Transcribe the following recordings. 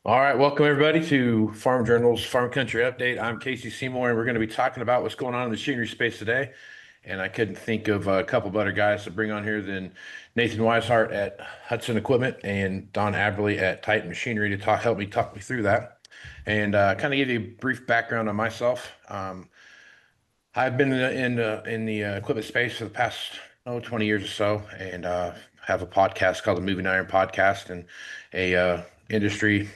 All right, welcome everybody to Farm Journal's Farm Country Update. I'm Casey Seymour, and we're going to be talking about what's going on in the machinery space today. And I couldn't think of a couple of other guys to bring on here than Nathan Weishart at Hudson Equipment and Don Aberley at Titan Machinery to help me talk me through that, and kind of give you a brief background on myself. I've been in the equipment space for the past 20 years or so, and have a podcast called the Moving Iron Podcast and a industry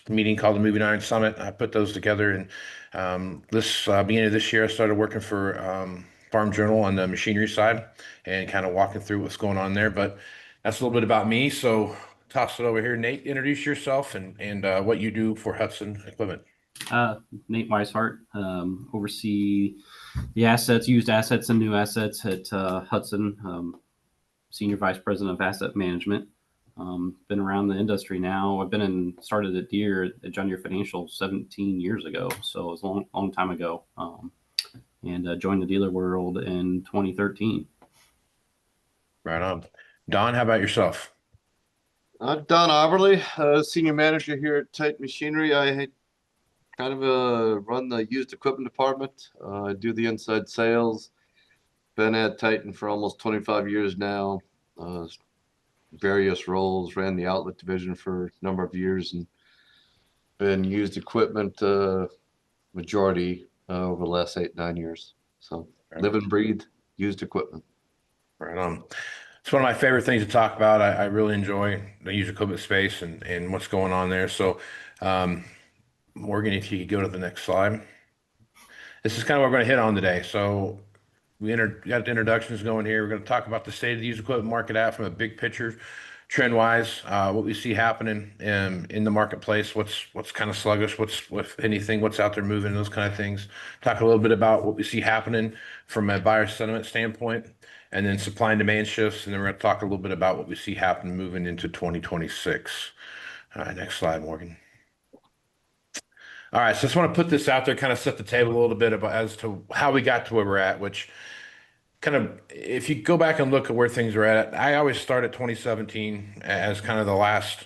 meeting called the Moving Iron Summit. I put those together, and this beginning of this year, I started working for Farm Journal on the machinery side and kind of walking through what's going on there. But that's a little bit about me. So toss it over here, Nate. Introduce yourself and what you do for Hudson Equipment. Uh, Nate Weishart, oversee the assets, used assets, and new assets at Hudson, Senior Vice President of Asset Management. Been around the industry now. Started at Deere at John Deere Financial 17 years ago, so it was a long time ago, and joined the dealer world in 2013. Right on. Don, how about yourself? I'm Don Aberley, Senior Manager here at Titan Machinery. I kind of run the used equipment department. I do the inside sales. Been at Titan for almost 25 years now. Various roles, ran the outlet division for a number of years and been used equipment majority over the last 8-9 years. So live and breathe used equipment. Right on. It's one of my favorite things to talk about. I really enjoy the used equipment space and what's going on there. So, Morgan, if you could go to the next slide. This is kind of what we're going to hit on today. So got the introductions going here. We're going to talk about the state of the used equipment market out from a big picture, trend wise, what we see happening in the marketplace, what's kind of sluggish, if anything, what's out there moving, those kind of things. Talk a little bit about what we see happening from a buyer sentiment standpoint, and then supply and demand shifts, and then we're going to talk a little bit about what we see happening moving into 2026. All right, next slide, Morgan. All right, so I just want to put this out there, kind of set the table a little bit about as to how we got to where we're at, which kind of, if you go back and look at where things are at, I always start at 2017 as kind of the last,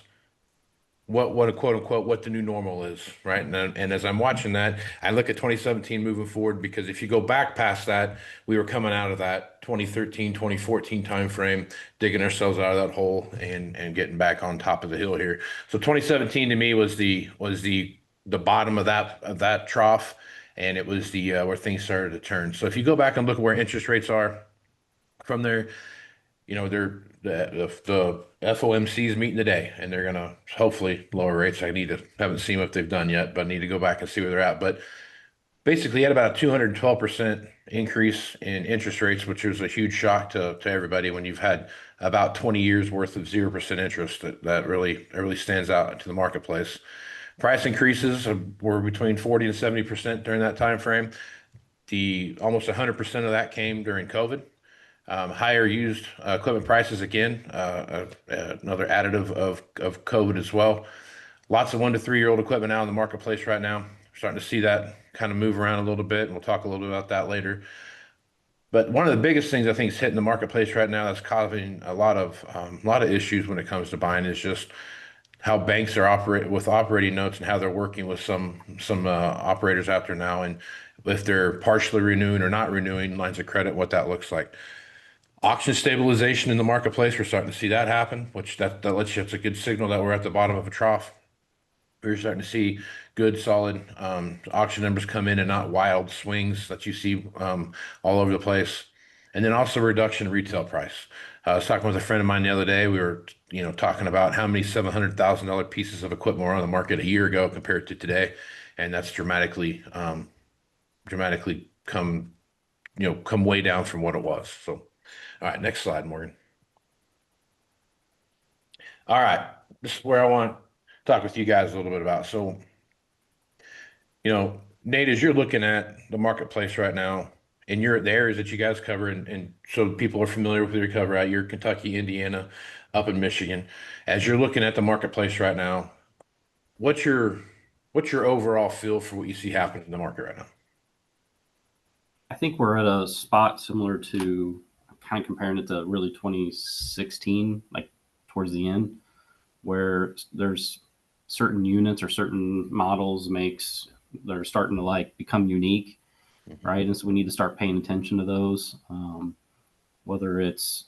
what a quote unquote, what the new normal is, right? And as I'm watching that, I look at 2017 moving forward, because if you go back past that, we were coming out of that 2013, 2014 timeframe, digging ourselves out of that hole and getting back on top of the hill here. So 2017 to me was the bottom of that trough, and it was the where things started to turn. So if you go back and look at where interest rates are from there, they're the FOMC is meeting today, and they're gonna hopefully lower rates. Haven't seen what they've done yet, but I need to go back and see where they're at. But basically, you had about a 212% increase in interest rates, which was a huge shock to everybody when you've had about 20 years worth of 0% interest. That really stands out into the marketplace. Price increases were between 40 and 70% during that time frame. Almost 100% of that came during COVID. Higher used equipment prices again, another additive of COVID as well. Lots of 1 to 3 year old equipment out in the marketplace right now. We're starting to see that kind of move around a little bit, and we'll talk a little bit about that later. But one of the biggest things I think is hitting the marketplace right now that's causing a lot of issues when it comes to buying is just how banks are operating notes and how they're working with some operators out there now, and if they're partially renewing or not renewing lines of credit, what that looks like. Auction stabilization in the marketplace, we're starting to see that happen, which that lets you, it's a good signal that we're at the bottom of a trough. We're starting to see good, solid auction numbers come in and not wild swings that you see all over the place. And then also reduction in retail price. I was talking with a friend of mine the other day. We were, talking about how many $700,000 pieces of equipment were on the market a year ago compared to today, and that's dramatically come way down from what it was. So, all right, next slide, Morgan. All right, this is where I want to talk with you guys a little bit about. So, Nate, as you're looking at the marketplace right now, and you're at the areas that you guys cover, and so people are familiar with your cover out, you're Kentucky, Indiana, up in Michigan. As you're looking at the marketplace right now, what's your overall feel for what you see happening in the market right now? I think we're at a spot similar to, kind of comparing it to really 2016, like towards the end, where there's certain units or certain models makes they're starting to like become unique, Mhm. right? And so we need to start paying attention to those. Whether it's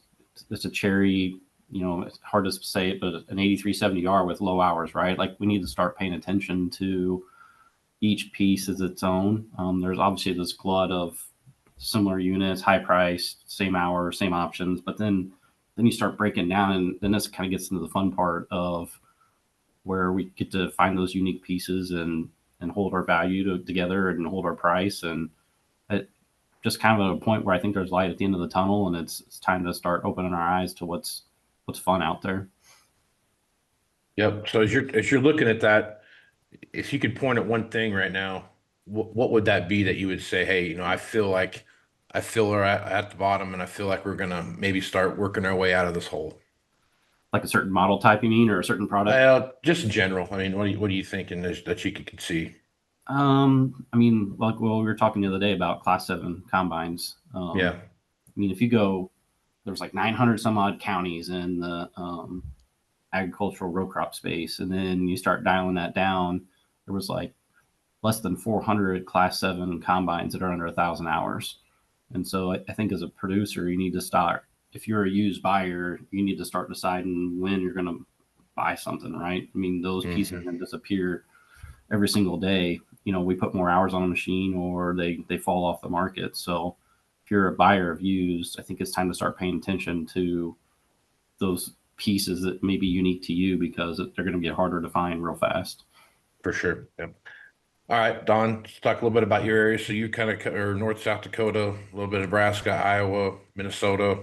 a cherry, it's hard to say it, but an 8370R with low hours, right? Like we need to start paying attention to each piece as its own. There's obviously this glut of similar units, high price, same hour, same options, but then you start breaking down, and then this kind of gets into the fun part of where we get to find those unique pieces and hold our value together and hold our price, and it just kind of at a point where I think there's light at the end of the tunnel, and it's time to start opening our eyes to what's fun out there. Yep. So as you're looking at that, if you could point at one thing right now, what would that be that you would say, hey, I feel we're at the bottom, and I feel like we're gonna maybe start working our way out of this hole. Like a certain model type, you mean, or a certain product? Just in general. I mean, what are you thinking that you could see? I mean, like well, we were talking the other day about Class 7 combines. Yeah. I mean, if you go, there was like 900 some odd counties in the agricultural row crop space, and then you start dialing that down, there was like less than 400 Class 7 combines that are under 1,000 hours. And so I think as a producer, you need to start. If you're a used buyer, you need to start deciding when you're going to buy something, right? I mean, those pieces are Hmm. going to disappear every single day. We put more hours on a machine or they fall off the market. So if you're a buyer of used, I think it's time to start paying attention to those pieces that may be unique to you because they're going to get harder to find real fast. For sure. Yeah. All right, Don, let's talk a little bit about your area. So you kind of are North, South Dakota, a little bit of Nebraska, Iowa, Minnesota.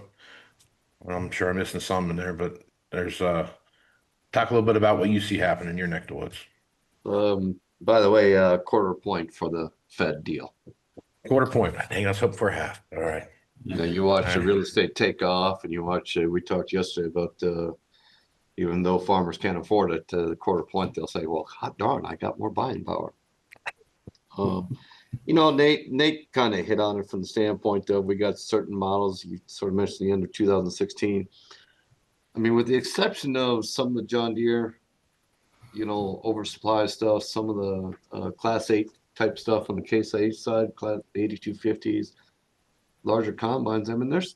I'm sure I'm missing some in there, but there's talk a little bit about what you see happening in your neck of the woods. By the way, quarter point for the Fed deal. Quarter point. I think I was hoping for a half. All right. Yeah. Now you All watch the right. real estate take off, and you watch. We talked yesterday about even though farmers can't afford it, the quarter point they'll say, "Well, hot darn, I got more buying power." Um, Nate kind of hit on it from the standpoint of we got certain models. You sort of mentioned the end of 2016. I mean, with the exception of some of the John Deere, oversupply stuff, some of the Class 8 type stuff on the Case IH side, Class 8250s, larger combines. I mean, there's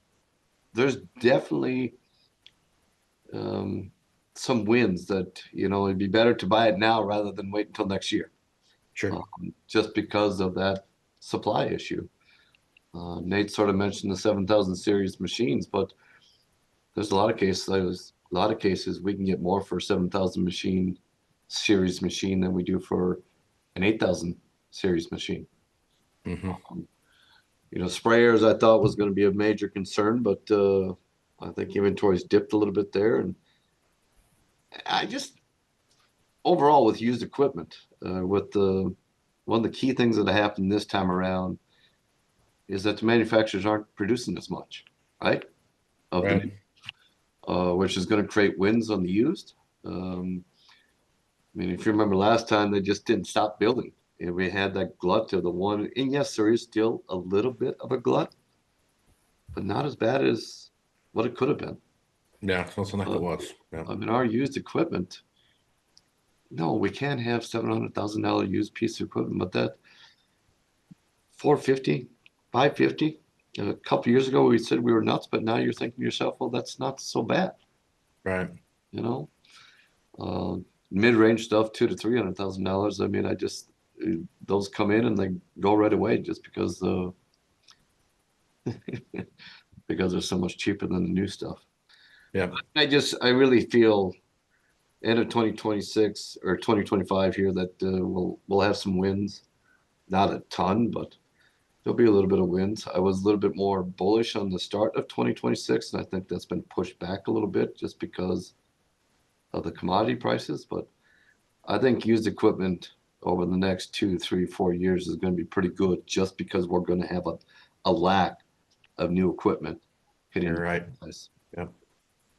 definitely um, some wins that it'd be better to buy it now rather than wait until next year, Sure. just because of that supply issue. Nate sort of mentioned the 7,000 series machines, but there's a lot of cases we can get more for a 7,000 machine series machine than we do for an 8,000 series machine. Hmm. Um, Sprayers I thought was going to be a major concern, but I think inventories dipped a little bit there, and I just overall with used equipment, with the one of the key things that happened this time around is that the manufacturers aren't producing as much, right? Of the new, Right. which is going to create wins on the used. Um, I mean, if you remember last time, they just didn't stop building. And we had that glut to the one, and yes, there is still a little bit of a glut, but not as bad as what it could have been. Yeah. Something like it Uh, was. Yeah. I mean, our used equipment, no, we can't have $700,000 used piece of equipment, but that 450, 550. A couple years ago, we said we were nuts, but now you're thinking to yourself, well, that's not so bad, Right. you know. Uh, Mid-range stuff, $200,000 to $300,000. I mean, those come in and they go right away just because they're so much cheaper than the new stuff. Yeah. I really feel end of 2026 or 2025 here that we'll have some wins, not a ton, but there'll be a little bit of wins. I was a little bit more bullish on the start of 2026, and I think that's been pushed back a little bit just because of the commodity prices. But I think used equipment over the next 2, 3, 4 years is going to be pretty good just because we're going to have a lack of new equipment hitting You're the right. marketplace. Yep.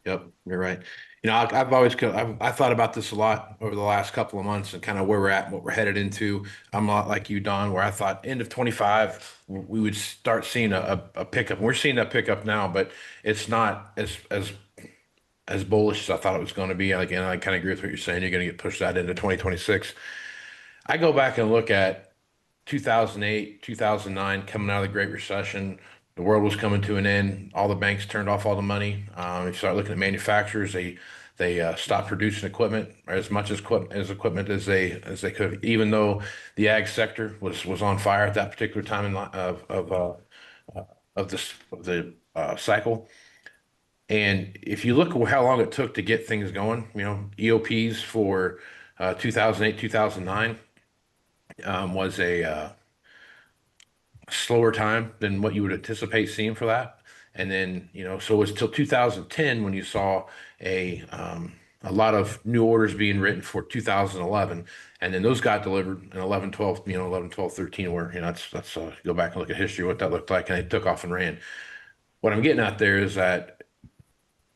Yep. You're right. I've thought about this a lot over the last couple of months and kind of where we're at, and what we're headed into. I'm a lot like you, Don, where I thought end of 25 we would start seeing a pickup. We're seeing that pickup now, but it's not as as bullish as I thought it was going to be. Again, I kind of agree with what you're saying. You're going to get pushed out into 2026. I go back and look at 2008, 2009, coming out of the Great Recession. The world was coming to an end. All the banks turned off all the money. If you start looking at manufacturers, they stopped producing equipment, or as much as equipment as they could, even though the ag sector was on fire at that particular time of this of the cycle. And if you look at how long it took to get things going, EOPs for 2008, 2009 was a slower time than what you would anticipate seeing for that. And then, so it was till 2010 when you saw a lot of new orders being written for 2011. And then those got delivered in 11, 12, 11, 12, 13, where, that's go back and look at history, what that looked like. And they took off and ran. What I'm getting at there is that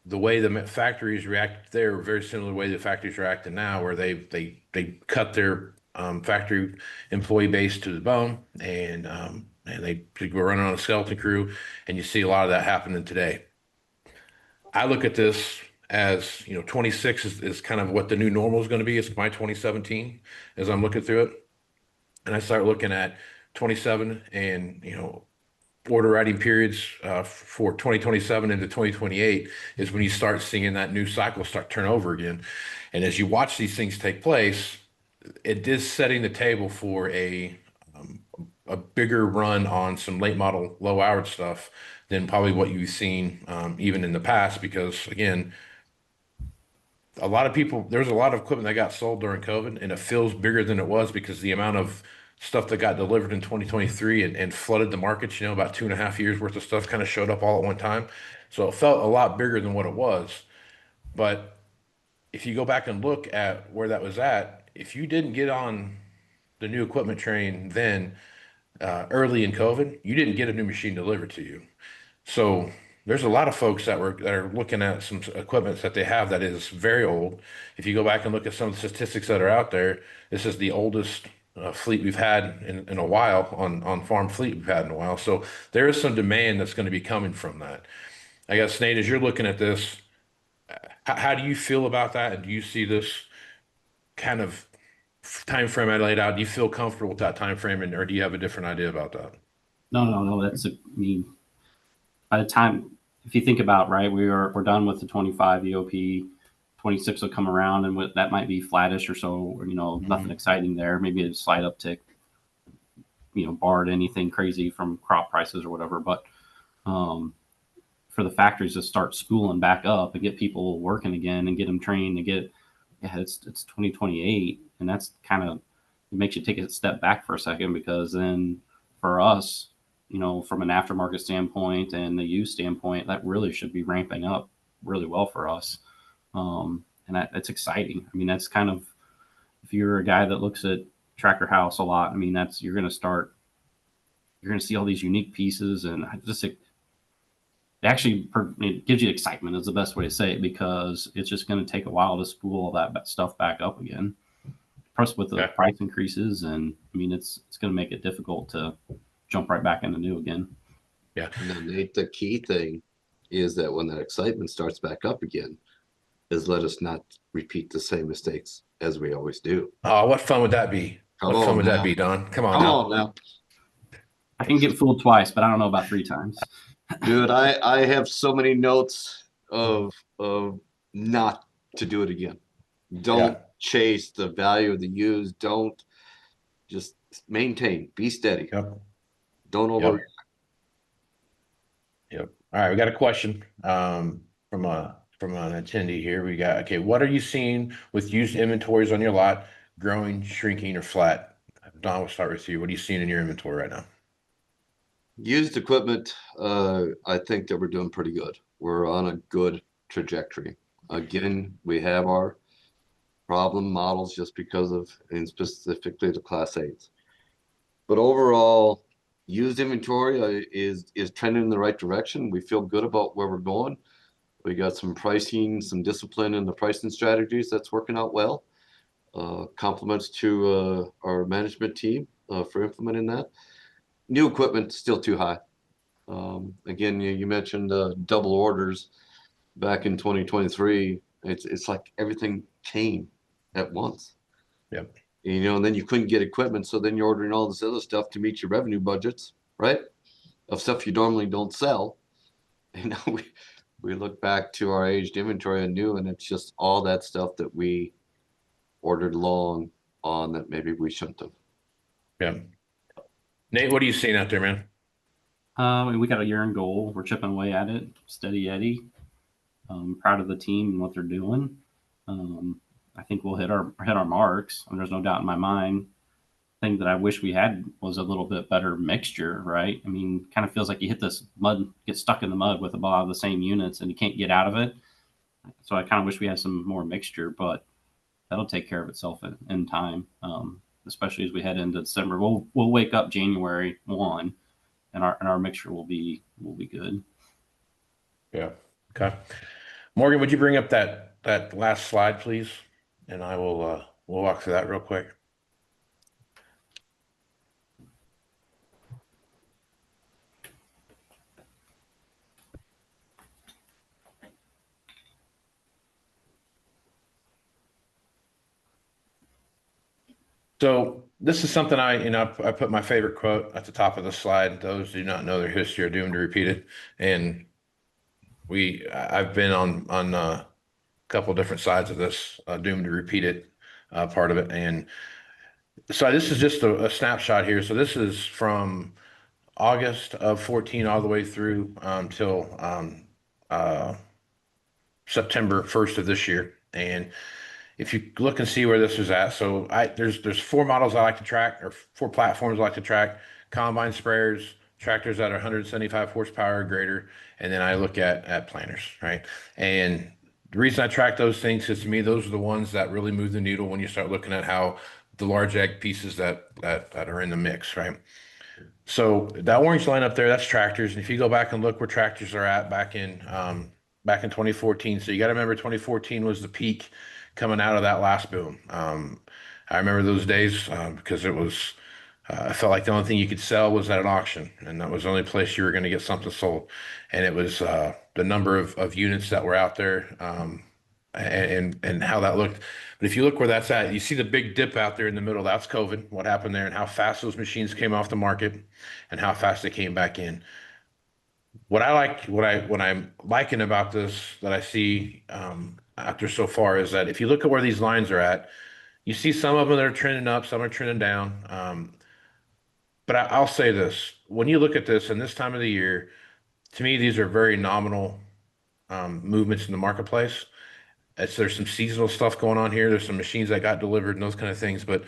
the way the factories reacted there were very similar to the way the factories are acting now, where they cut their factory employee base to the bone, and they were running on a skeleton crew, and you see a lot of that happening today. I look at this as 26 is kind of what the new normal is going to be. It's my 2017 as I'm looking through it, and I start looking at 27 and order writing periods for 2027 into 2028 is when you start seeing that new cycle start turn over again. And as you watch these things take place, it is setting the table for um, a bigger run on some late model, low hour stuff than probably what you've seen even in the past. Because again, there was a lot of equipment that got sold during COVID, and it feels bigger than it was because the amount of stuff that got delivered in 2023 and flooded the markets, about 2.5 years worth of stuff kind of showed up all at one time. So it felt a lot bigger than what it was. But if you go back and look at where that was at, if you didn't get on the new equipment train then early in COVID, you didn't get a new machine delivered to you. So there's a lot of folks that are looking at some equipment that they have that is very old. If you go back and look at some of the statistics that are out there, this is the oldest fleet we've had in a while on farm fleet we've had in a while. So there is some demand that's going to be coming from that. I guess Nate, as you're looking at this, how do you feel about that? And do you see this kind of time frame I laid out? Do you feel comfortable with that time frame, or do you have a different idea about that? No, no, no. I mean, by the time, if you think about, right, we're done with the 25 EOP, 26 will come around, and that might be flattish or so, or, nothing Mhm. exciting there. Maybe a slight uptick, barred anything crazy from crop prices or whatever. But um, for the factories to start spooling back up and get people working again and get them trained to get, yeah, it's 2028, and that's kind of, it makes you take a step back for a second, because then for us, from an aftermarket standpoint and the use standpoint, that really should be ramping up really well for us. And that's exciting. I mean, that's kind of, if you're a guy that looks at Tracker House a lot, I mean, you're going to see all these unique pieces, and it gives you excitement is the best way to say it, because it's just going to take a while to spool all that stuff back up again. Plus with the Yeah. price increases, and I mean, it's going to make it difficult to jump right back into new again. Yeah. And then Nate, the key thing is that when that excitement starts back up again, is let us not repeat the same mistakes as we always do. Oh, what fun would that be? Come What fun on would that now. be, Don? Come on Come now. on now. I can get fooled twice, but I don't know about three times. Dude, I have so many notes of not to do it again. Don't Yeah. chase the value of the used. Don't, just maintain. Be steady. Yep. Don't over. Yep. Yep. All right. We got a question from an attendee here. We got, okay, what are you seeing with used inventories on your lot, growing, shrinking, or flat? Don, we'll start with you. What are you seeing in your inventory right now? Used equipment, I think that we're doing pretty good. We're on a good trajectory. Again, we have our problem models just because of, and specifically the class 8s. But overall, used inventory is trending in the right direction. We feel good about where we're going. We got some pricing, some discipline in the pricing strategies that's working out well. Compliments to our management team for implementing that. New equipment still too high. Again, you mentioned double orders. back in 2023, it's like everything came at once. Yep. You know, and then you couldn't get equipment, so then you're ordering all this other stuff to meet your revenue budgets, right? Of stuff you normally don't sell. And now we look back to our aged inventory and new, and it's just all that stuff that we ordered long on that maybe we shouldn't have. Yep. Nate, what are you seeing out there, man? We got a year in goal. We're chipping away at it, steady Eddie. Proud of the team and what they're doing. I think we'll hit our marks, and there's no doubt in my mind. Thing that I wish we had was a little bit better mixture, right? I mean, kind of feels like you hit this mud, get stuck in the mud with a lot of the same units, and you can't get out of it. So I kind of wish we had some more mixture, but that'll take care of itself in time. Especially as we head into December, we'll wake up January 1, and our mixture will be good. Yeah. Okay. Morgan, would you bring up that last slide, please? And I will we'll walk through that real quick. So this is something I put my favorite quote at the top of the slide. Those who do not know their history are doomed to repeat it. And I've been on a couple different sides of this doomed to repeat it part of it. And so this is just a snapshot here. So this is from August of 14 all the way through till uh, September 1st of this year. And if you look and see where this is at, so there's four models I like to track, or four platforms I like to track: combine sprayers, tractors that are 175 horsepower or greater, and then I look at planters, right? And the reason I track those things is, to me, those are the ones that really move the needle when you start looking at how the large ag pieces that are in the mix, right? So that orange line up there, that's tractors. And if you go back and look where tractors are at back in 2014, so you got to remember 2014 was the peak coming out of that last boom. I remember those days because it was. I felt like the only thing you could sell was at an auction, and that was the only place you were going to get something sold. And it was the number of units that were out there, and how that looked. But if you look where that's at, you see the big dip out there in the middle. That's COVID. What happened there, and how fast those machines came off the market, and how fast they came back in. What I'm liking about this that I see after so far is that if you look at where these lines are at, you see some of them that are trending up, some are trending down. But I'll say this: when you look at this and this time of the year, to me, these are very nominal movements in the marketplace. There's some seasonal stuff going on here. There's some machines that got delivered and those kind of things. But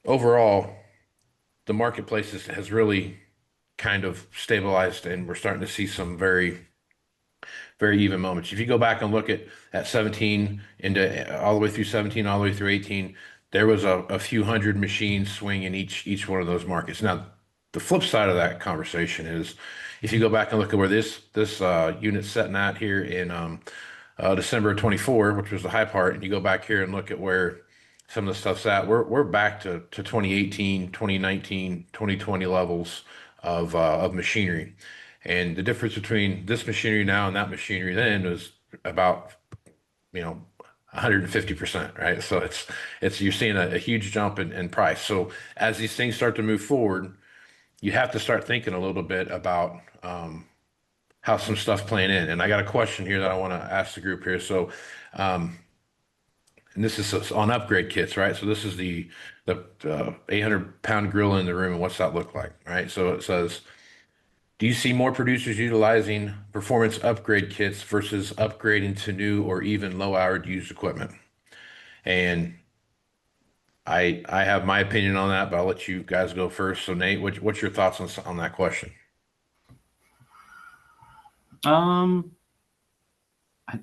overall, the marketplace has really kind of stabilized, and we're starting to see some very even moments. If you go back and look at 17 into all the way through 17, all the way through 18, there was a few hundred machines swing in each one of those markets. Now, the flip side of that conversation is, if you go back and look at where this unit's setting at here in December of 24, which was the high part, and you go back here and look at where some of the stuff's at, we're back to 2018, 2019, 2020 levels of machinery. And the difference between this machinery now and that machinery then was about, 150%, right? So it's you're seeing a huge jump in price. So as these things start to move forward, you have to start thinking a little bit about how some stuff playing in. And I got a question here that I want to ask the group here. So, and this is on upgrade kits, right? So this is the 800-pound gorilla in the room, and what's that look like, right? So it says, do you see more producers utilizing performance upgrade kits versus upgrading to new or even low-hour used equipment? And I have my opinion on that, but I'll let you guys go first. So Nate, what's your thoughts on that question? Um, I,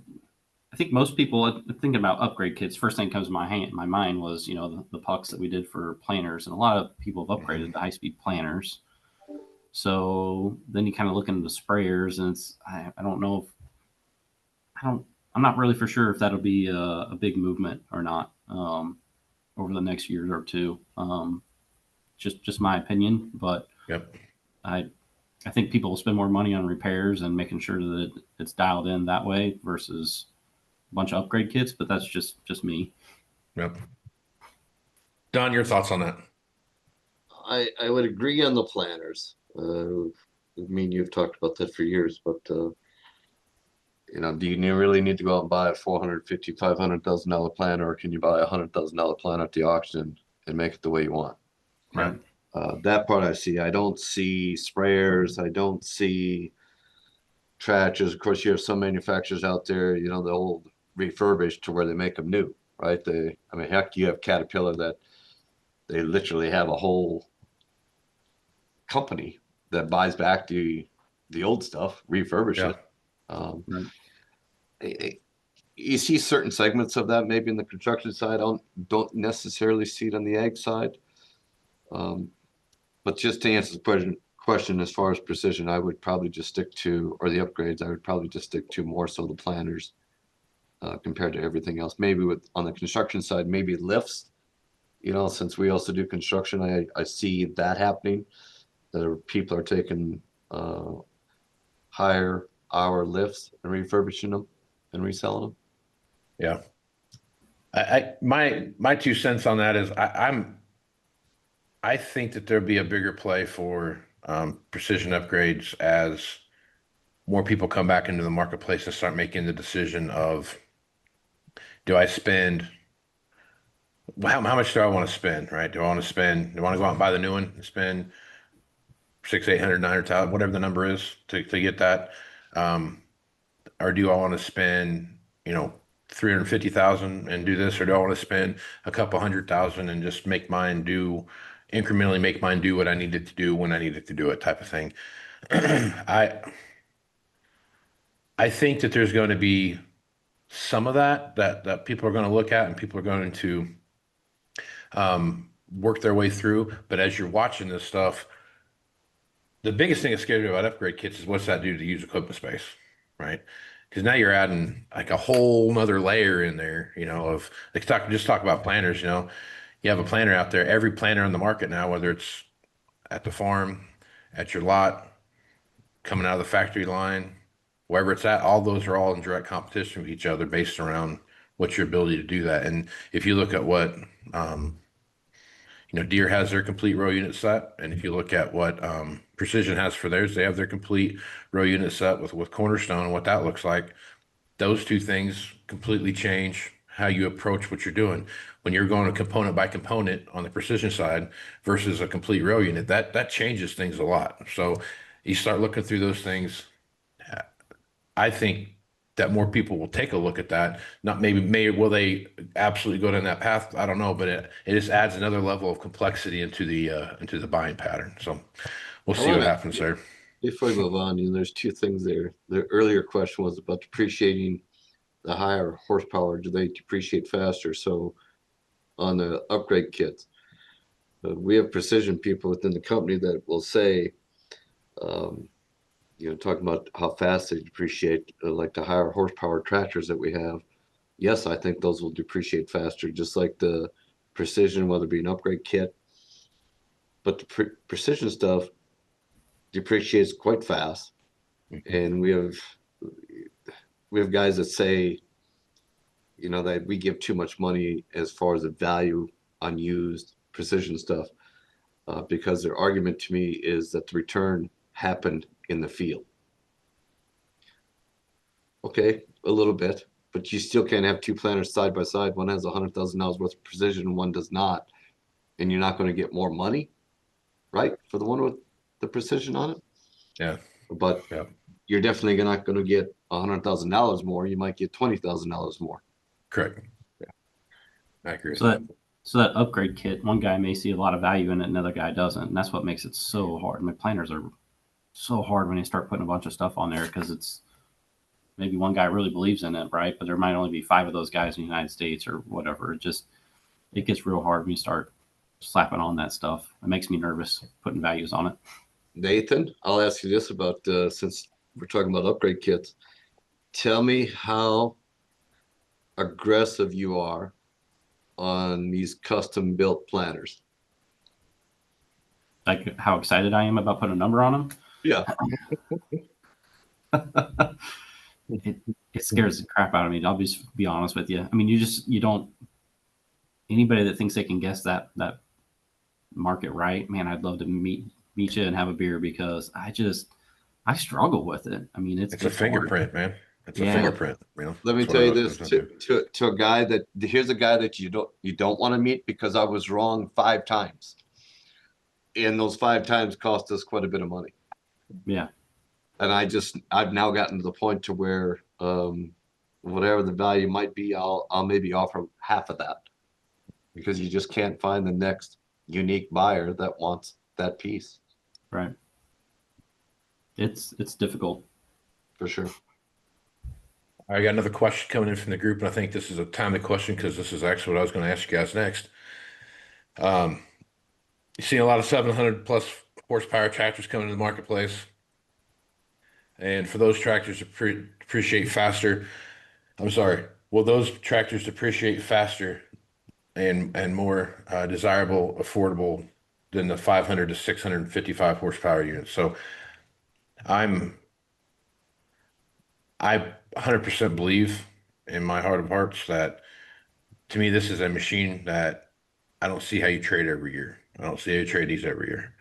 I think most people thinking about upgrade kits. First thing that comes to my mind was the pucks that we did for planners, and a lot of people have upgraded Mhm. to high speed planners. So then you kind of look into the sprayers, and I don't know if I don't I'm not really for sure if that'll be a big movement or not over the next year or two. Just my opinion, but Yep. I I think people will spend more money on repairs and making sure that it's dialed in that way versus a bunch of upgrade kits. But that's just me. Yep. Don, your thoughts on that? I would agree on the planners. I mean, you've talked about that for years, but do you really need to go out and buy a 450, $500,000 plan, or can you buy $100,000 plan at the auction and make it the way you want? Right. Right. That part I see. I don't see sprayers. I don't see tractors. Of course, you have some manufacturers out there, the old refurbished to where they make them new, right? I mean, heck, you have Caterpillar that they literally have a whole company that buys back the old stuff, refurbish Yeah. it. Um, Right. you see certain segments of that maybe in the construction side. I don't necessarily see it on the ag side. Um, but just to answer the question as far as precision, I would probably just stick to, or the upgrades, I would probably just stick to more so the planners compared to everything else. Maybe on the construction side, maybe lifts. Since we also do construction, I see that happening. That people are taking uh, higher hour lifts and refurbishing them and reselling them. Yeah. My 2 cents on that is I think that there'd be a bigger play for precision upgrades as more people come back into the marketplace and start making the decision of, do I spend, how much do I want to spend, right? Do I want to go out and buy the new one and spend six, 800, 900,000, whatever the number is to get that? Um, or do I want to spend, 350,000 and do this, or do I want to spend a couple 100,000 and just incrementally make mine do what I needed to do when I needed to do it, type of thing. I I think that there's going to be some of that people are going to look at and people are going to work their way through. But as you're watching this stuff, the biggest thing that scares me about upgrade kits is what's that do to the used equipment space, right? Because now you're adding like a whole nother layer in there, of like just talk about planners, you have a planner out there, every planner on the market now, whether it's at the farm, at your lot, coming out of the factory line, wherever it's at, all those are all in direct competition with each other based around what's your ability to do that. And if you look at what um, Deere has their complete row unit set, and if you look at what Precision has for theirs, they have their complete row unit set with Cornerstone and what that looks like. Those two things completely change how you approach what you're doing. When you're going component by component on the Precision side versus a complete row unit, that changes things a lot. So you start looking through those things. I think that more people will take a look at that. Not maybe will they absolutely go down that path? I don't know, but it just adds another level of complexity into the buying pattern. So we'll I see what want to, happens there. before we move on, there's two things there. The earlier question was about depreciating the higher horsepower. Do they depreciate faster? So on the upgrade kits, we have precision people within the company that will say, um, talking about how fast they depreciate, like the higher horsepower tractors that we have. Yes, I think those will depreciate faster, just like the precision, whether it be an upgrade kit. But the precision stuff depreciates quite fast, Mhm. and we have guys that say, that we give too much money as far as the value on used precision stuff, because their argument to me is that the return happened in the field. Okay, a little bit, but you still can't have two planners side by side. One has $100,000 worth of precision, and one does not, and you're not going to get more money, right, for the one with the precision on it. Yeah, But yeah, you're definitely not going to get $100,000 more. You might get $20,000 more. correct. I agree with So that that. so that upgrade kit, one guy may see a lot of value in it, another guy doesn't, and that's what makes it so hard. My planners are so hard when you start putting a bunch of stuff on there because it's maybe one guy really believes in it, right? But there might only be five of those guys in the United States or whatever. It gets real hard when you start slapping on that stuff. It makes me nervous putting values on it. Nathan, I'll ask you this about since we're talking about upgrade kits. Tell me how aggressive you are on these custom built planners. Like how excited I am about putting a number on them. Yeah. it, it scares the crap out of me. I'll just be honest with you. I mean, you don't, anybody that thinks they can guess that market right, man, I'd love to meet you and have a beer, because I struggle with it. I mean, It's a it's hard. fingerprint, man. It's a Yeah. fingerprint. You know, Let me that's what tell it you always this comes down to. to a guy that here's a guy that you don't want to meet because I was wrong 5 times. And those 5 times cost us quite a bit of money. Yeah. And I've now gotten to the point to where whatever the value might be, I'll maybe offer half of that because you just can't find the next unique buyer that wants that piece Right. It's difficult. for sure. I got another question coming in from the group, and I think this is a timely question because this is actually what I was going to ask you guys next. Um, you see a lot of 700 plus horsepower tractors coming to the marketplace, and for those tractors to depreciate faster, I'm sorry, will those tractors depreciate faster and more desirable, affordable than the 500 to 655 horsepower units? So I'm I 100% believe in my heart of hearts that to me this is a machine that I don't see how you trade every year. I don't see how you trade these every year,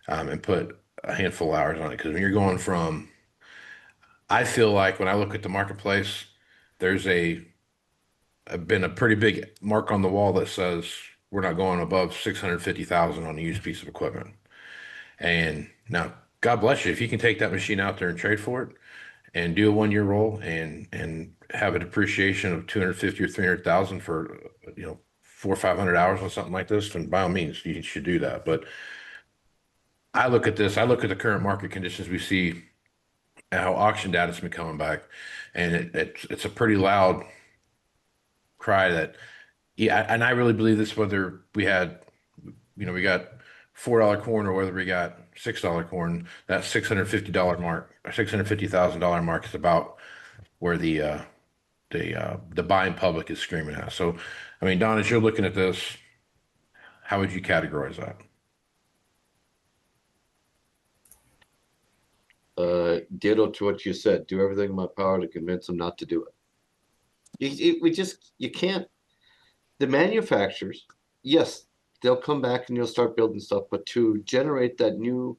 and put a handful of hours on it. Because when you're going from, I feel like when I look at the marketplace, there's been a pretty big mark on the wall that says we're not going above 650,000 on a used piece of equipment. And now, God bless you if you can take that machine out there and trade for it and do a 1 year roll and have a depreciation of 250 or 300,000 for 400 or 500 hours on something like this, then by all means you should do that. But I look at this, I look at the current market conditions we see and how auction data's been coming back, and it's a pretty loud cry that, yeah, and I really believe this, whether we got $4 corn or whether we got $6 corn, that $650 mark, $650,000 mark is about where the buying public is screaming at. So, I mean, Don, as you're looking at this, how would you categorize that? Ditto to what you said. Do everything in my power to convince them not to do it. You can't. The manufacturers, yes, they'll come back and you'll start building stuff, but to generate that new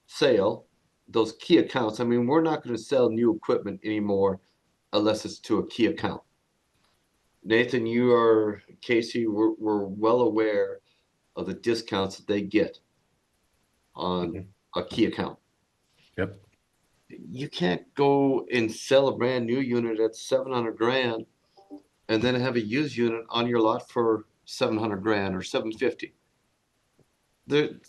sale, those key accounts. I mean, we're not going to sell new equipment anymore unless it's to a key account. Nathan, Casey, we're well aware of the discounts that they get on Mhm. a key account. Yep. You can't go and sell a brand new unit at 700 grand and then have a used unit on your lot for 700 grand or 750. There,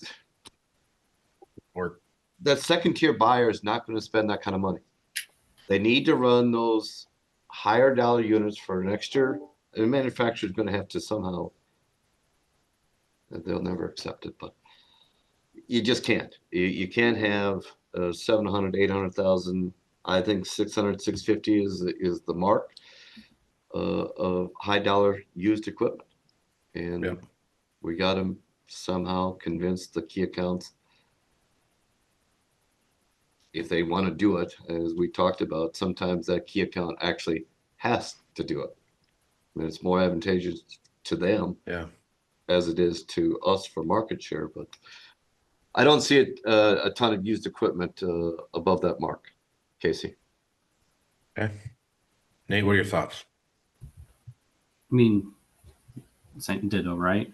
Or that second tier buyer is not going to spend that kind of money. They need to run those higher dollar units for next year. The manufacturer is going to have to somehow, they'll never accept it, but you just can't. You can't have 700, 800,000. I think 600, 650 is the mark of high dollar used equipment. And yep. we got to somehow convince the key accounts if they want to do it. As we talked about, sometimes that key account actually has to do it. I mean, it's more advantageous to them Yeah. as it is to us for market share. But I don't see a ton of used equipment above that mark, Casey. Okay. Nate, what are your thoughts? I mean, same ditto, right?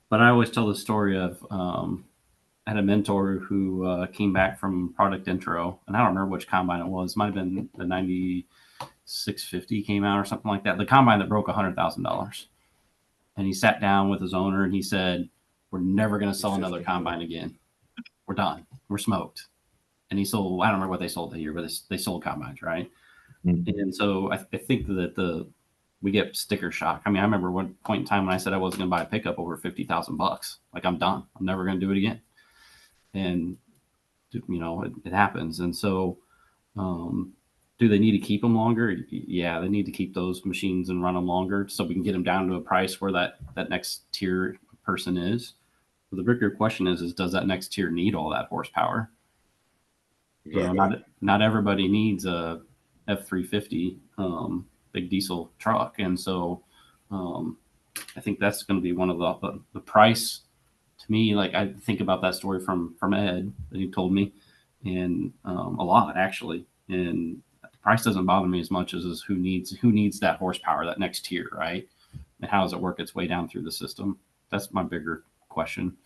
But I always tell the story of I had a mentor who came back from product intro, and I don't remember which combine it was. It might have been the 9650 came out or something like that. The combine that broke $100,000. And he sat down with his owner and he said, "We're never going to sell another 50. combine again. We're done. We're smoked." And he sold, I don't remember what they sold that year, but they sold combines, right? Mhm. And so I think that we get sticker shock. I mean, I remember one point in time when I said I wasn't going to buy a pickup over $50,000. Like, I'm done. I'm never going to do it again. And it happens. And so, um, do they need to keep them longer? Yeah, they need to keep those machines and run them longer so we can get them down to a price where that next tier person is. But the bigger question is does that next tier need all that horsepower? Exactly. Not everybody needs a F-350 big diesel truck, and so um, I think that's going to be one of the price to me. Like I think about that story from Ed that he told me, and a lot actually. And the price doesn't bother me as much as is who needs that horsepower, that next tier, right? And how does it work its way down through the system? That's my bigger question.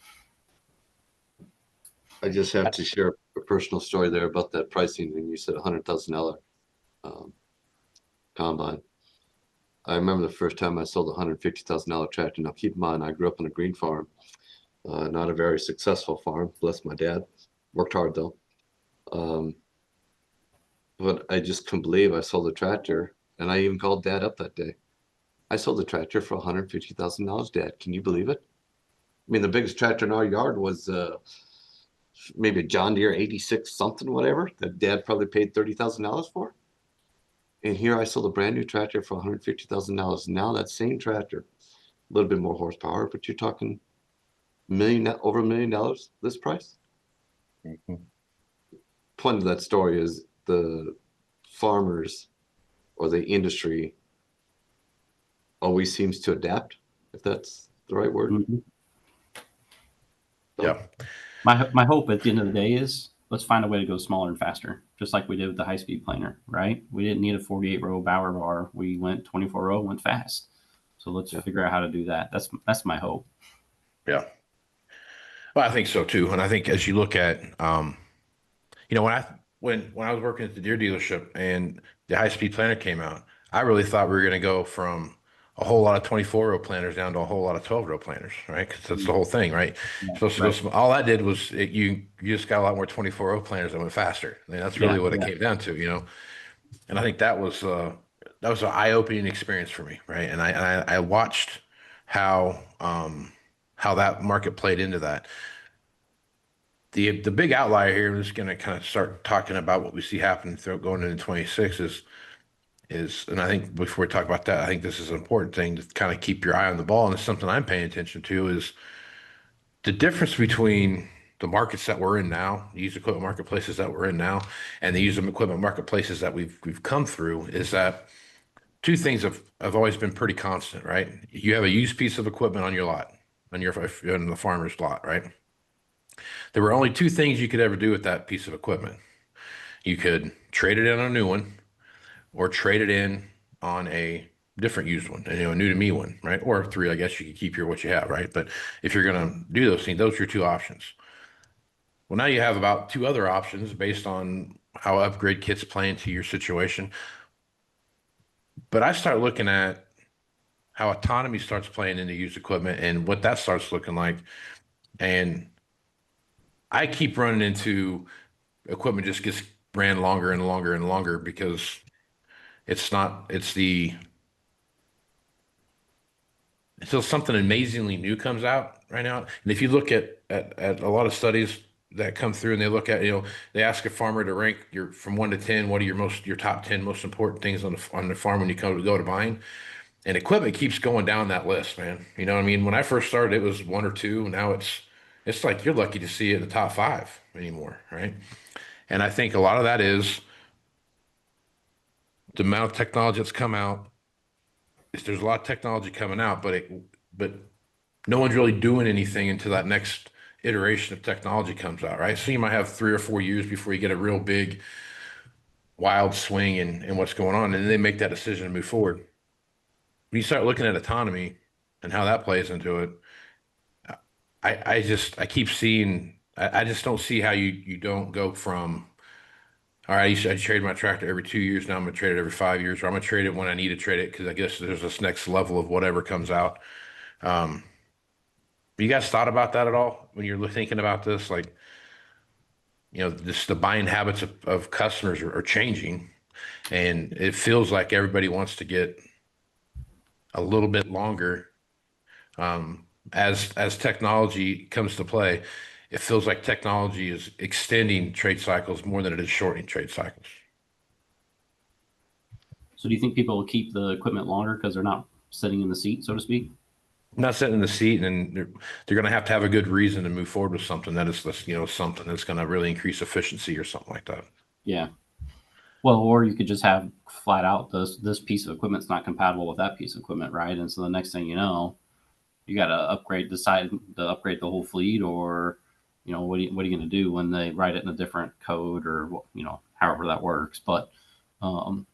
I just have to share a personal story there about that pricing, and you said $100,000 um, combine. I remember the first time I sold a $150,000 tractor. Now, keep in mind, I grew up on a green farm, not a very successful farm. Bless my dad. Worked hard though. Um, but I just couldn't believe I sold a tractor, and I even called Dad up that day. I sold the tractor for $150,000, Dad. Can you believe it? I mean, the biggest tractor in our yard was maybe a John Deere 86 something, whatever, that Dad probably paid $30,000 for. And here I sold a brand new tractor for $150,000. Now that same tractor, a little bit more horsepower, but you're talking over $1 million list price. Mhm. Point of that story is the farmers or the industry always seems to adapt, if that's the right word. Mhm. So, Yeah. My hope at the end of the day is let's find a way to go smaller and faster, just like we did with the high speed planer, right? We didn't need a 48 row Bower bar. We went 24 row, went fast. So let's yeah. figure out how to do that. That's my hope. Yeah. Well, I think so too. And I think as you look at, when I was working at the Deere dealership and the high speed planter came out, I really thought we were going to go from a whole lot of 24 row planters down to a whole lot of 12 row planters, right? Because that's the whole thing, right? Yeah, Supposed to go. right. All that did was you just got a lot more 24 row planters that went faster. I mean, that's really Yeah, what it yeah. came down to. And I think that was an eye-opening experience for me, right? And I watched how how that market played into that. The big outlier here, I'm just going to kind of start talking about what we see happening through going into 26 is, and I think before we talk about that, I think this is an important thing to kind of keep your eye on the ball, and it's something I'm paying attention to is the difference between the markets that we're in now, the used equipment marketplaces that we're in now, and the used equipment marketplaces that we've come through is that two things have always been pretty constant, right? You have a used piece of equipment on your lot, on the farmer's lot, right? There were only two things you could ever do with that piece of equipment. You could trade it in on a new one or trade it in on a different used one, a new to me one, right? Or three, I guess you could keep what you have, right? But if you're going to do those things, those are your two options. Well, now you have about two other options based on how upgrade kits play into your situation. But I start looking at how autonomy starts playing into used equipment and what that starts looking like. And I keep running into equipment just gets ran longer and longer and longer because it's not, it's the, until something amazingly new comes out right now. And if you look at a lot of studies that come through and they look at, they ask a farmer to rank your from 1 to 10, what are your top 10 most important things on the farm when you go to buying? And equipment keeps going down that list, man. You know what I mean? When I first started, it was one or two. Now it's like you're lucky to see it in the top five anymore, right? And I think a lot of that is the amount of technology that's come out. There's a lot of technology coming out, but no one's really doing anything until that next iteration of technology comes out, right? So you might have 3 or 4 years before you get a real big wild swing in what's going on, and then they make that decision to move forward. When you start looking at autonomy and how that plays into it, I keep seeing I just don't see how you don't go from all right, I trade my tractor every 2 years. Now I'm gonna trade it every 5 years, or I'm gonna trade it when I need to trade it because I guess there's this next level of whatever comes out. Um, you guys thought about that at all when you're thinking about this? Like, just the buying habits of customers are changing, and it feels like everybody wants to get a little bit longer. As technology comes to play, it feels like technology is extending trade cycles more than it is shortening trade cycles. So do you think people will keep the equipment longer because they're not sitting in the seat, so to speak? not sitting in the seat, and they're going to have a good reason to move forward with something that is this, something that's going to really increase efficiency or something like that. Yeah. Well, or you could just have flat out this piece of equipment's not compatible with that piece of equipment, right? And so the next thing you know, you got to decide to upgrade the whole fleet, or what are you going to do when they write it in a different code, or however that works. But um,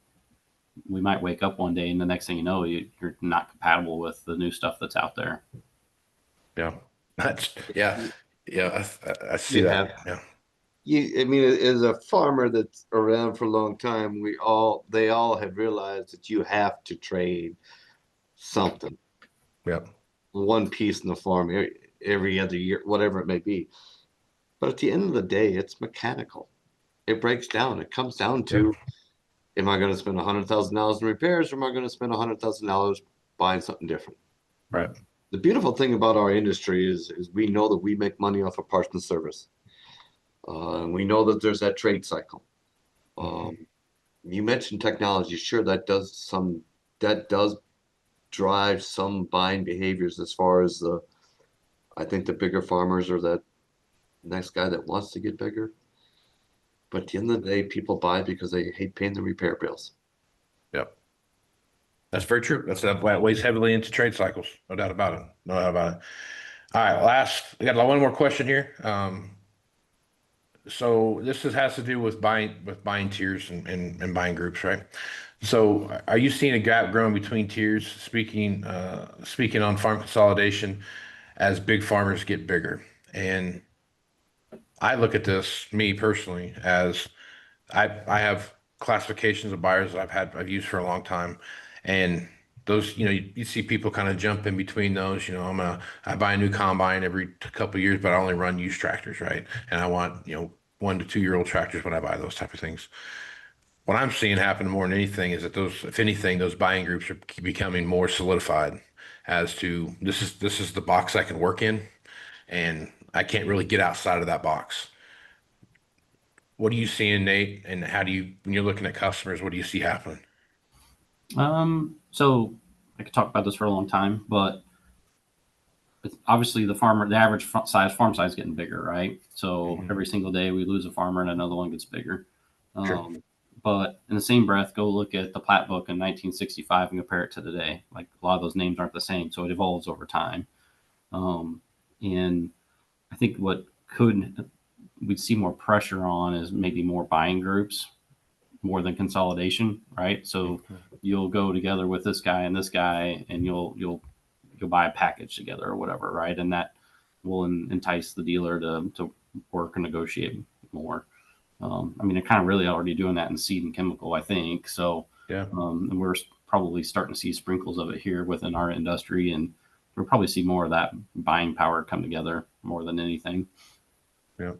we might wake up one day and the next thing you know, you're not compatible with the new stuff that's out there. Yeah, that's yeah, yeah. I see You that. have Yeah, I mean, as a farmer that's around for a long time, they all have realized that you have to trade something, yeah, one piece in the farm every other year, whatever it may be. But at the end of the day, it's mechanical. It breaks down. It comes down yeah. to, am I going to spend $100,000 in repairs, or am I going to spend $100,000 buying something different? Right. The beautiful thing about our industry is we know that we make money off of parts and service. And we know that there's that trade cycle. Mhm. Um, you mentioned technology. Sure, that does drive some buying behaviors as far as I think the bigger farmers are that next guy that wants to get bigger. But at the end of the day, people buy because they hate paying the repair bills. Yep. That's very true. That weighs heavily into trade cycles. No doubt about it. No doubt about it. All right, we got one more question here. So has to do with buying tiers and buying groups, right? So are you seeing a gap growing between tiers, speaking on farm consolidation as big farmers get bigger? And I look at this, me personally, as I have classifications of buyers that I've used for a long time, and those you see people kind of jump in between those. I buy a new combine every couple of years, but I only run used tractors, right? And I want 1 to 2 year old tractors when I buy those type of things. What I'm seeing happen more than anything is that if anything, those buying groups are becoming more solidified as to this is the box I can work in, and I can't really get outside of that box. What are you seeing, Nate? And when you're looking at customers, what do you see happening? So I could talk about this for a long time, but obviously the average farm size is getting bigger, right? So Hmm. every single day we lose a farmer and another one gets bigger. Sure. Um, but in the same breath, go look at the plat book in 1965 and compare it to today. Like, a lot of those names aren't the same, so it evolves over time. Um, and I think what could we'd see more pressure on is maybe more buying groups more than consolidation, right? So Mhm. you'll go together with this guy, and you'll buy a package together or whatever, right? And that will entice the dealer to work and negotiate more. I mean, they're kind of really already doing that in seed and chemical, I think. So, Yeah. and we're probably starting to see sprinkles of it here within our industry, and we'll probably see more of that buying power come together more than anything. Yeah.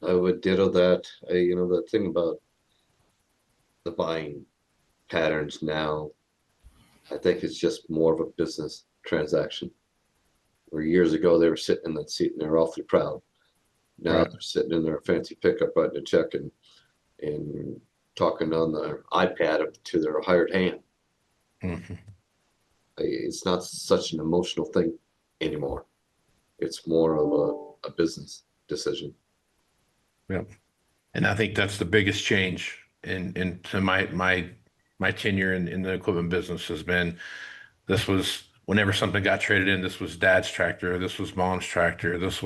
I would ditto that. The thing about the buying patterns now, I think it's just more of a business transaction. Where years ago they were sitting in that seat and they're awfully proud. Now Right. they're sitting in their fancy pickup writing a check and talking on their iPad to their hired hand. Hmm. It's not such an emotional thing anymore. It's more of a business decision. Yeah. And I think that's the biggest change in to my tenure in the equipment business has been this was whenever something got traded in, this was dad's tractor, this was mom's tractor, this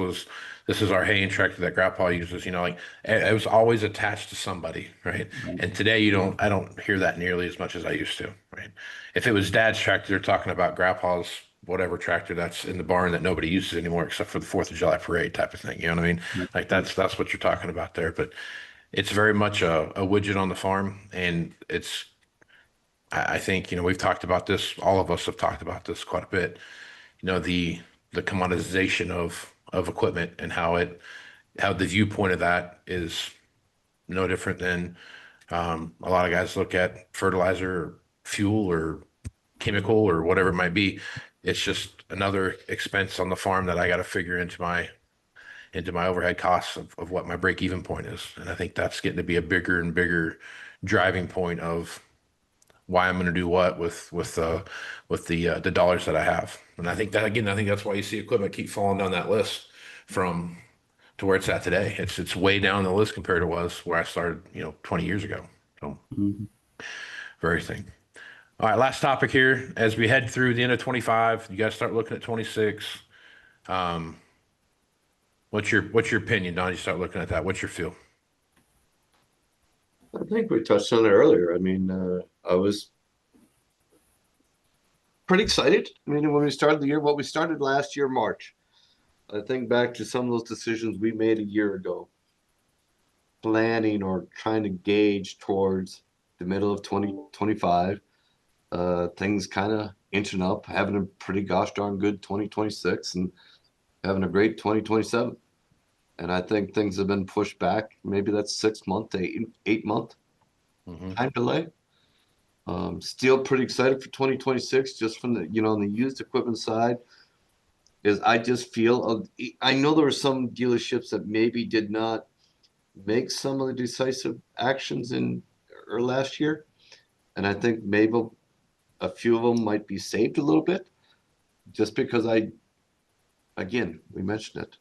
is our haying tractor that grandpa uses, like it was always attached to somebody, right? Right? And today I don't hear that nearly as much as I used to, right? If it was dad's tractor, they're talking about grandpa's whatever tractor that's in the barn that nobody uses anymore except for the Fourth of July parade type of thing. You know what I mean? Like Right. that's what you're talking about there. But it's very much a widget on the farm, and I think, we've talked about this, all of us have talked about this quite a bit, the commoditization of equipment and how the viewpoint of that is no different than a lot of guys look at fertilizer or fuel or chemical or whatever it might be. It's just another expense on the farm that I got to figure into my overhead costs of what my break even point is. And I think that's getting to be a bigger and bigger driving point of why I'm going to do what with the dollars that I have. And I think that again, I think that's why you see equipment keep falling down that list from to where it's at today. It's way down the list compared to was where I started, 20 years ago. So Mhm. very thing. All right, last topic here. As we head through the end of 25, you guys start looking at 26. Um, what's your opinion, Don? You start looking at that. What's your feel? I think we touched on it earlier. I mean, I was pretty excited. I mean, when we started the year, what we started last year, March. I think back to some of those decisions we made a year ago, planning or trying to gauge towards the middle of 2025. Things kind of inching up, having a pretty gosh darn good 2026 and having a great 2027. And I think things have been pushed back. Maybe that's 6 month to 8 month Hmm. time delay. Still pretty excited for 2026, just from the, on the used equipment side, is I just feel, I know there were some dealerships that maybe did not make some of the decisive actions in or last year. And I think maybe a few of them might be saved a little bit just because again, we mentioned it.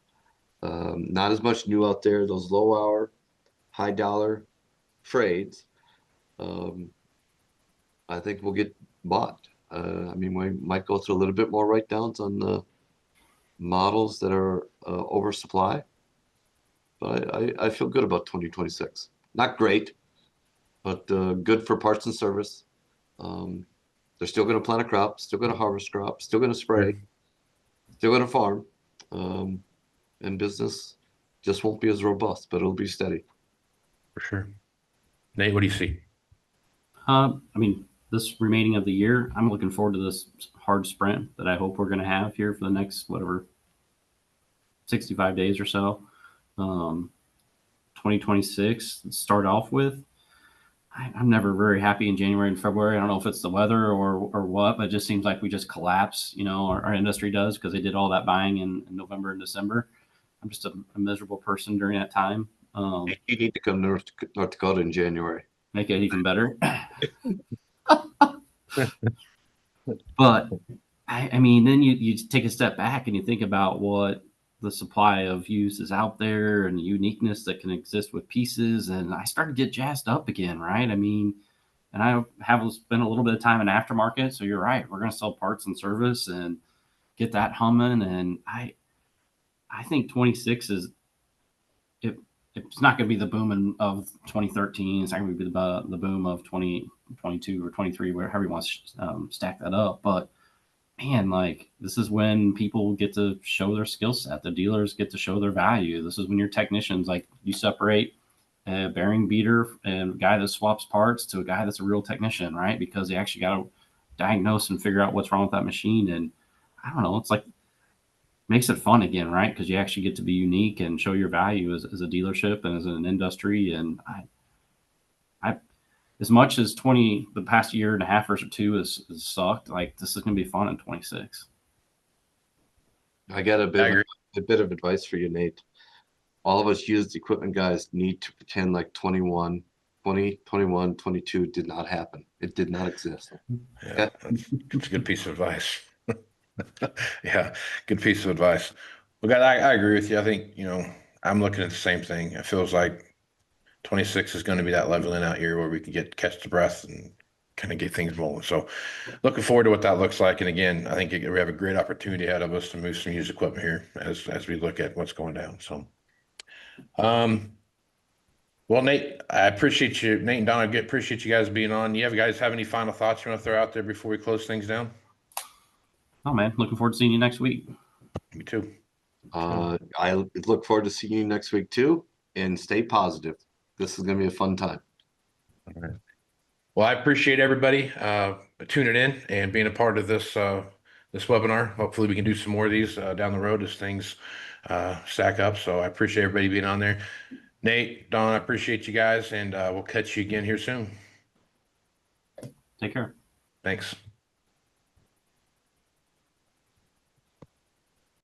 Not as much new out there, those low hour, high dollar trades. Um, I think will get bought. I mean, we might go through a little bit more write downs on the models that are oversupply, but I feel good about 2026. Not great, but good for parts and service. Um, they're still going to plant a crop, still going to harvest crop, still going to spray, Sure. still going to farm, um, and business just won't be as robust, but it'll be steady. For sure. Nate, what do you see? I mean, this remaining of the year, I'm looking forward to this hard sprint that I hope we're going to have here for the next whatever 65 days or so. Um, 2026 start off with. I'm never very happy in January and February. I don't know if it's the weather or what, but it just seems like we just collapse. Our industry does because they did all that buying in November and December. I'm just a miserable person during that time. You need to come to North Dakota in January. Make it even better. But I mean, then you take a step back and you think about what the supply of use is out there and the uniqueness that can exist with pieces. And I started to get jazzed up again, right? I mean, and I have spent a little bit of time in aftermarket. So you're right. We're going to sell parts and service and get that humming. And I think 26 is, it, it's not going to be the boom of 2013. It's not going to be the boom of 2022 or 23, wherever you want to stack that up. But man, like this is when people get to show their skill set. The dealers get to show their value. This is when your technicians, like you separate a bearing beater and a guy that swaps parts to a guy that's a real technician, right? Because they actually got to diagnose and figure out what's wrong with that machine. And I don't know, it's like makes it fun again, right? Because you actually get to be unique and show your value as a dealership and as an industry. And I as much as 20 the past year and a half or two has sucked, like this is gonna be fun in 26. I got I agree. a bit of advice for you, Nate. All of us used equipment guys need to pretend like 22 did not happen. It did not exist. Yeah, Okay. that's a good piece of advice. Yeah, good piece of advice. Well, God, I agree with you. I think, I'm looking at the same thing. It feels like 26 is going to be that leveling out year where we can catch the breath and kind of get things rolling. So looking forward to what that looks like. And again, I think we have a great opportunity ahead of us to move some used equipment here as we look at what's going down. So, um, well, Nate, I appreciate you, Nate and Don. I appreciate you guys being on. You guys have any final thoughts you want to throw out there before we close things down? Oh man, looking forward to seeing you next week. Me too. So, I look forward to seeing you next week too, and stay positive. This is going to be a fun time. all right. Well, I appreciate everybody tuning in and being a part of this webinar. Hopefully, we can do some more of these down the road as things stack up. So I appreciate everybody being on there. Nate, Don, I appreciate you guys, and we'll catch you again here soon. Take care. Thanks.